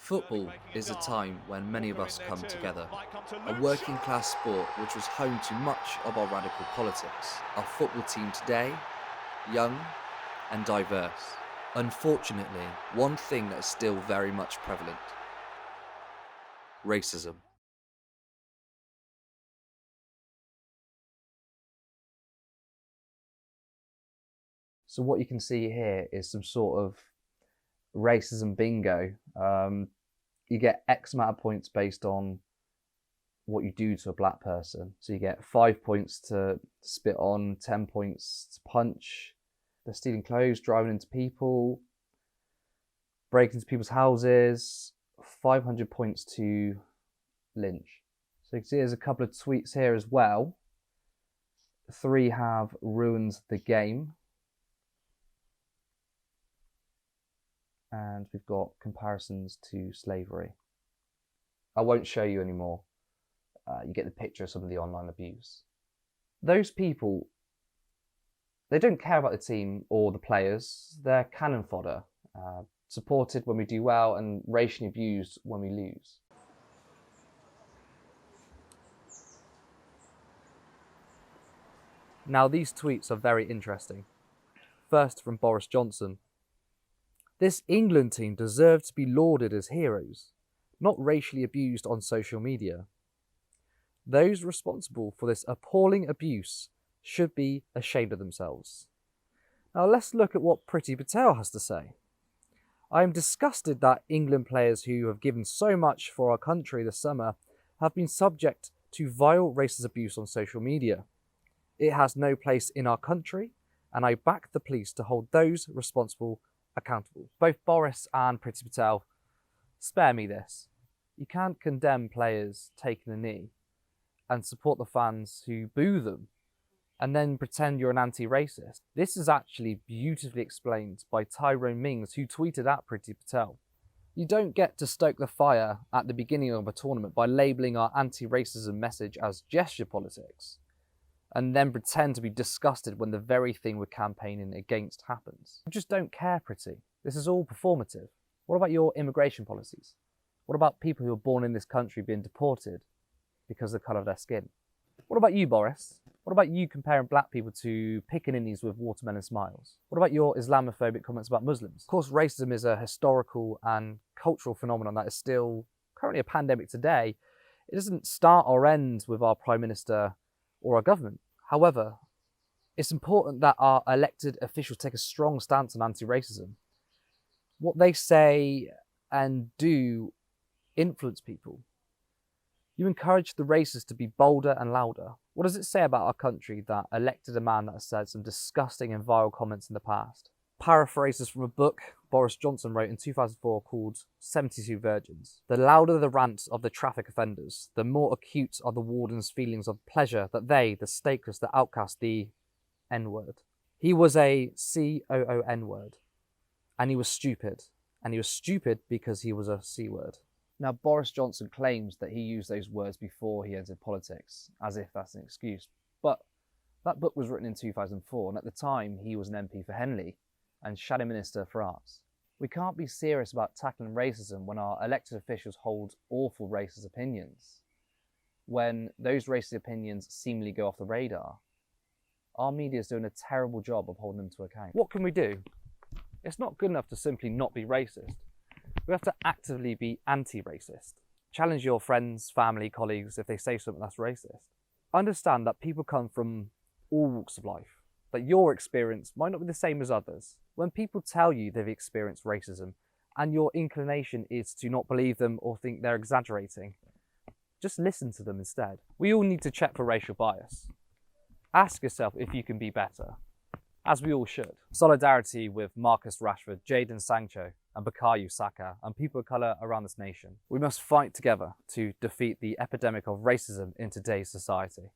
Football is a time when many of us come together. A working class sport which was home to much of our radical politics. Our football team today, young and diverse. Unfortunately, one thing that is still very much prevalent: racism. So what you can see here is some sort of racism bingo. You get X amount of points based on what you do to a black person. So you get 5 points to spit on, 10 points to punch. They're stealing clothes, driving into people, breaking into people's houses, 500 points to lynch. So you can see there's a couple of tweets here as well. 3 have ruined the game. And we've got comparisons to slavery. I won't show you anymore. You get the picture of some of the online abuse. Those people, they don't care about the team or the players. They're cannon fodder, supported when we do well and racially abused when we lose. Now these tweets are very interesting. First from Boris Johnson. This England team deserve to be lauded as heroes, not racially abused on social media. Those responsible for this appalling abuse should be ashamed of themselves. Now let's look at what Patel has to say. I am disgusted that England players who have given so much for our country this summer have been subject to vile racist abuse on social media. It has no place in our country, and I back the police to hold those responsible accountable. Both Boris and Patel, spare me this. You can't condemn players taking a knee and support the fans who boo them and then pretend you're an anti-racist. This is actually beautifully explained by Tyrone Mings, who tweeted at Patel. You don't get to stoke the fire at the beginning of a tournament by labelling our anti-racism message as gesture politics and then pretend to be disgusted when the very thing we're campaigning against happens. You just don't care, Pretty. This is all performative. What about your immigration policies? What about people who are born in this country being deported because of the colour of their skin? What about you, Boris? What about you comparing black people to pickaninnies with watermelon smiles? What about your Islamophobic comments about Muslims? Of course, racism is a historical and cultural phenomenon that is still currently a pandemic today. It doesn't start or end with our Prime Minister or our government. However, it's important that our elected officials take a strong stance on anti-racism. What they say and do influence people. You encourage the racists to be bolder and louder. What does it say about our country that elected a man that has said some disgusting and vile comments in the past? Paraphrases from a book Boris Johnson wrote in 2004 called 72 Virgins. The louder the rant of the traffic offenders, the more acute are the warden's feelings of pleasure that they, the stakeless, the outcast, the N-word. He was a C-O-O-N word, and he was stupid. And he was stupid because he was a C-word. Now, Boris Johnson claims that he used those words before he entered politics, as if that's an excuse. But that book was written in 2004, and at the time, he was an MP for Henley and Shadow Minister for Arts. We can't be serious about tackling racism when our elected officials hold awful racist opinions, when those racist opinions seemingly go off the radar. Our media is doing a terrible job of holding them to account. What can we do? It's not good enough to simply not be racist. We have to actively be anti-racist. Challenge your friends, family, colleagues if they say something that's racist. Understand that people come from all walks of life, that your experience might not be the same as others. When people tell you they've experienced racism and your inclination is to not believe them or think they're exaggerating, just listen to them instead. We all need to check for racial bias. Ask yourself if you can be better, as we all should. Solidarity with Marcus Rashford, Jadon Sancho and Bukayo Saka and people of colour around this nation. We must fight together to defeat the epidemic of racism in today's society.